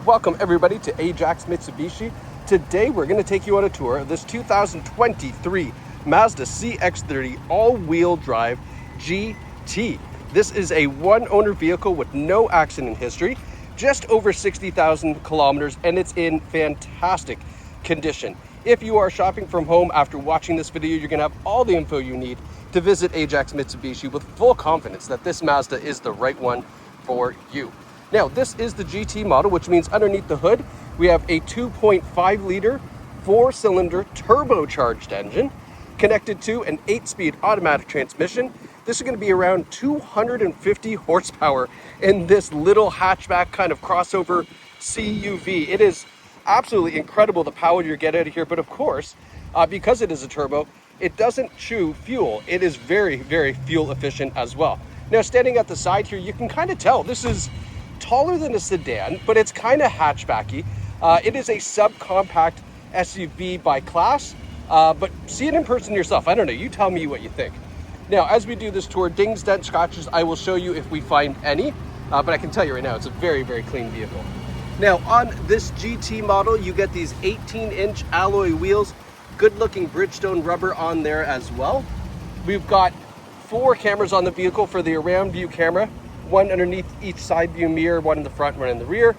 Welcome everybody to Ajax Mitsubishi. Today we're going to take you on a tour of this 2023 Mazda CX-30 all-wheel drive GT. This is a one-owner vehicle with no accident history, just over 60,000 kilometers, and it's in fantastic condition. If you are shopping from home after watching this video, you're going to have all the info you need to visit Ajax Mitsubishi with full confidence that this Mazda is the right one for you. Now, this is the GT model, which means underneath the hood, we have a 2.5 liter, 4-cylinder turbocharged engine connected to an 8-speed automatic transmission. This is going to be around 250 horsepower in this little hatchback kind of crossover CUV. It is absolutely incredible the power you get out of here, but of course, because it is a turbo, it doesn't chew fuel. It is very, very fuel efficient as well. Now, standing at the side here, you can kind of tell this is taller than a sedan, but it's kind of hatchbacky. It is a subcompact SUV by class, but see it in person yourself. I don't know, you tell me what you think. Now, as we do this tour, dings, dents, scratches, I will show you if we find any, but I can tell you right now, it's a very, very clean vehicle. Now, on this GT model, you get these 18-inch alloy wheels, good-looking Bridgestone rubber on there as well. We've got 4 cameras on the vehicle for the around view camera, one underneath each side view mirror, one in the front, one in the rear.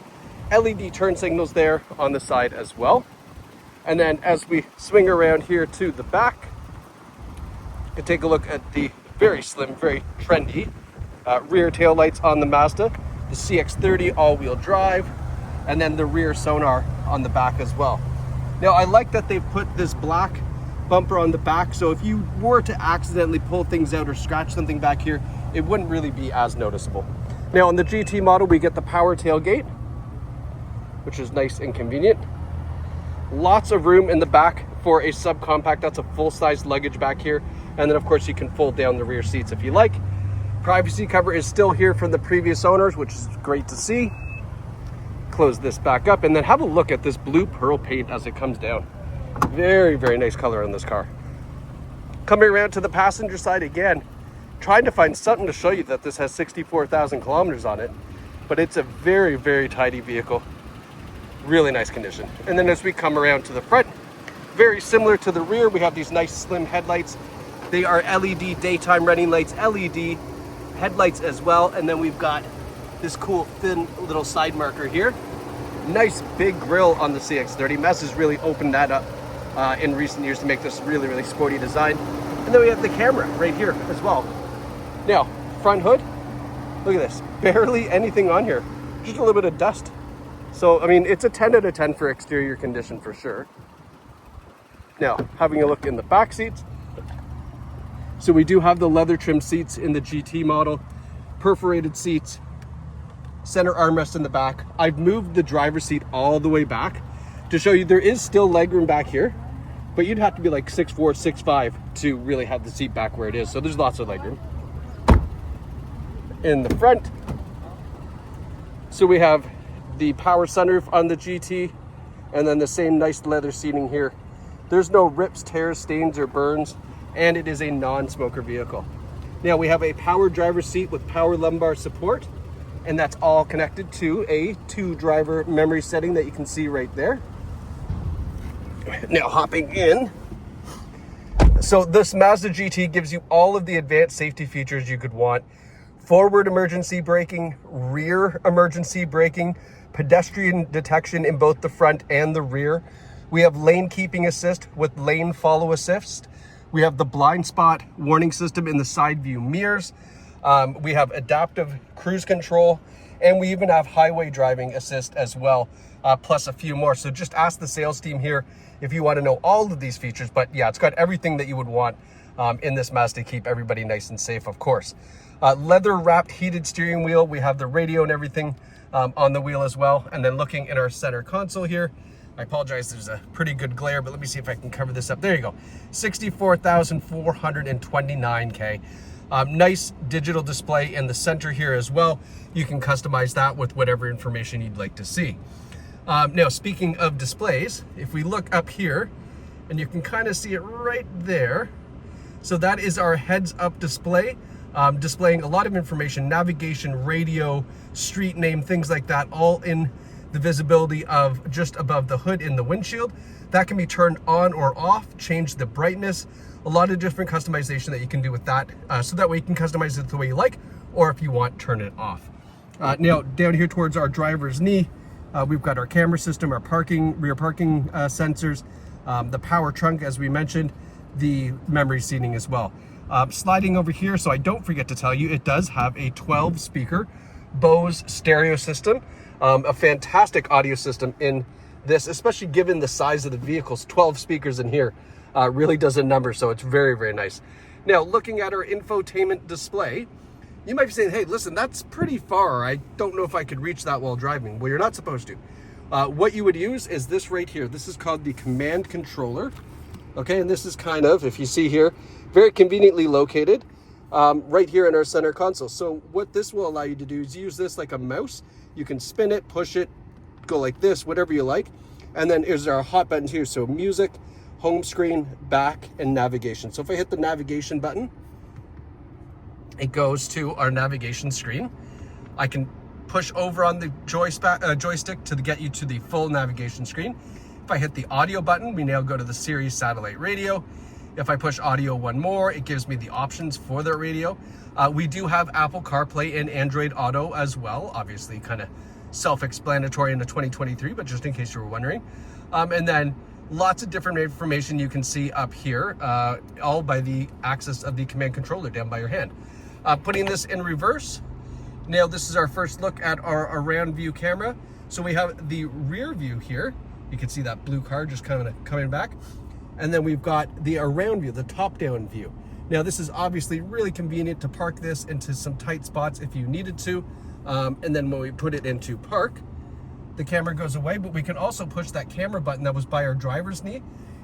LED turn signals there on the side as well. And then as we swing around here to the back, you can take a look at the very slim, very trendy rear tail lights on the Mazda, the CX-30 all-wheel drive, and then the rear sonar on the back as well. Now, I like that they've put this black bumper on the back, so if you were to accidentally pull things out or scratch something back here, it wouldn't really be as noticeable. Now, on the GT model, we get the power tailgate, which is nice and convenient. Lots of room in the back for a subcompact. That's a full-size luggage back here. And then, of course, you can fold down the rear seats if you like. Privacy cover is still here from the previous owners, which is great to see. Close this back up, and then have a look at this blue pearl paint as it comes down. Very, very nice color on this car. Coming around to the passenger side again, trying to find something to show you that this has 64,000 kilometers on it, but it's a very, very tidy vehicle. Really nice condition. And then as we come around to the front, very similar to the rear, we have these nice slim headlights. They are LED daytime running lights, LED headlights as well. And then we've got this cool thin little side marker here. Nice big grille on the CX-30. Mazda's really opened that up in recent years to make this really, really sporty design. And then we have the camera right here as well. Now, front hood, look at this, barely anything on here, just a little bit of dust. So, I mean, it's a 10 out of 10 for exterior condition for sure. Now, having a look in the back seats. So we do have the leather trim seats in the GT model, perforated seats, center armrest in the back. I've moved the driver's seat all the way back to show you there is still legroom back here, but you'd have to be like 6'4", 6'5" to really have the seat back where it is. So there's lots of legroom. In the front, so we have the power sunroof on the GT, and then the same nice leather seating here. There's no rips, tears, stains, or burns, and it is a non-smoker vehicle. Now, we have a power driver's seat with power lumbar support, and that's all connected to a 2-driver memory setting that you can see right there. Now, hopping in. So this Mazda GT gives you all of the advanced safety features you could want. Forward emergency braking, rear emergency braking, pedestrian detection in both the front and the rear. We have lane keeping assist with lane follow assist. We have the blind spot warning system in the side view mirrors. We have adaptive cruise control, and we even have highway driving assist as well, plus a few more. So just ask the sales team here if you want to know all of these features. But yeah, it's got everything that you would want in this Mazda to keep everybody nice and safe, of course. Leather wrapped heated steering wheel. We have the radio and everything on the wheel as well. And then looking in our center console here, I apologize, there's a pretty good glare, but let me see if I can cover this up. There you go, 64,429K. Nice digital display in the center here as well. You can customize that with whatever information you'd like to see. Now, speaking of displays, if we look up here, and you can kind of see it right there. So that is our heads-up display. displaying a lot of information, navigation, radio, street name, things like that, all in the the visibility of just above the hood in the windshield. That can be turned on or off, change the brightness, a lot of different customization that you can do with that. So that way you can customize it the way you like, or if you want, turn it off. Now down here towards our driver's knee, we've got our camera system, our rear parking sensors, the power trunk, as we mentioned, the memory seating as well. Sliding over here, so I don't forget to tell you, it does have a 12 speaker Bose stereo system, a fantastic audio system in this, especially given the size of the vehicles. 12 speakers in here really does a number, so it's very, very nice. Now, looking at our infotainment display, you might be saying, hey, listen, that's pretty far. I don't know if I could reach that while driving. Well, you're not supposed to. What you would use is this right here. This is called the command controller. Okay, and this is kind of, if you see here, very conveniently located right here in our center console. So what this will allow you to do is use this like a mouse. You can spin it, push it, go like this, whatever you like. And then there's our hot buttons here. So music, home screen, back, and navigation. So if I hit the navigation button, it goes to our navigation screen. I can push over on the joystick to get you to the full navigation screen. If I hit the audio button, we now go to the Sirius satellite radio. If I push audio one more, it gives me the options for the radio. We do have Apple CarPlay and Android Auto as well. Obviously kind of self-explanatory in the 2023, but just in case you were wondering. And then lots of different information you can see up here, all by the access of the command controller down by your hand. Putting this in reverse, now this is our first look at our around view camera. So we have the rear view here. You can see that blue car just kind of coming back. And then we've got the around view, the top down view. Now this is obviously really convenient to park this into some tight spots if you needed to. And then when we put it into park, the camera goes away, but we can also push that camera button that was by our driver's knee.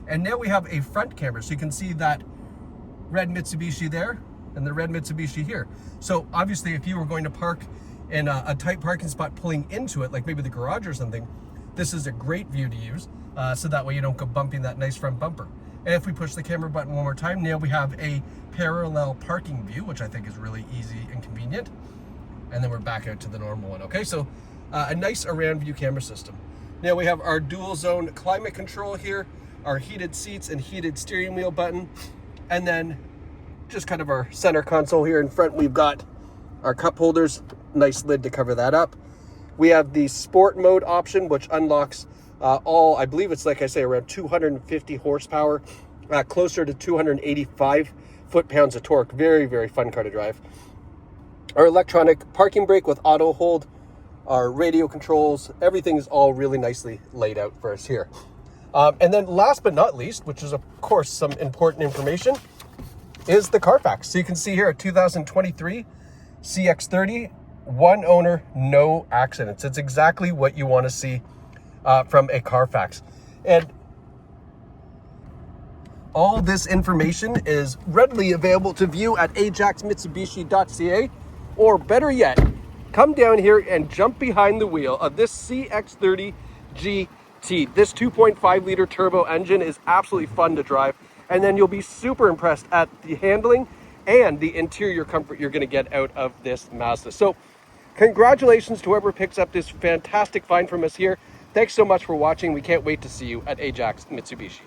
And now we have a front camera. So you can see that red Mitsubishi there and the red Mitsubishi here. So obviously if you were going to park in a tight parking spot pulling into it, like maybe the garage or something, this is a great view to use. So that way you don't go bumping that nice front bumper. And if we push the camera button one more time, now we have a parallel parking view, which I think is really easy and convenient. And then we're back out to the normal one. Okay, so a nice around view camera system. Now we have our dual zone climate control here, our heated seats and heated steering wheel button. And then just kind of our center console here in front, we've got our cup holders, nice lid to cover that up. We have the sport mode option, which unlocks all, I believe it's, like I say, around 250 horsepower, closer to 285 foot-pounds of torque. Very, very fun car to drive. Our electronic parking brake with auto hold, our radio controls, everything's all really nicely laid out for us here. And then last but not least, which is of course some important information, is the Carfax. So you can see here a 2023 CX-30, one owner, no accidents. It's exactly what you want to see from a Carfax. And all this information is readily available to view at ajaxmitsubishi.ca, or better yet, come down here and jump behind the wheel of this CX-30 GT. This 2.5 liter turbo engine is absolutely fun to drive, and then you'll be super impressed at the handling and the interior comfort you're going to get out of this Mazda. So congratulations to whoever picks up this fantastic find from us here. Thanks so much for watching. We can't wait to see you at Ajax Mitsubishi.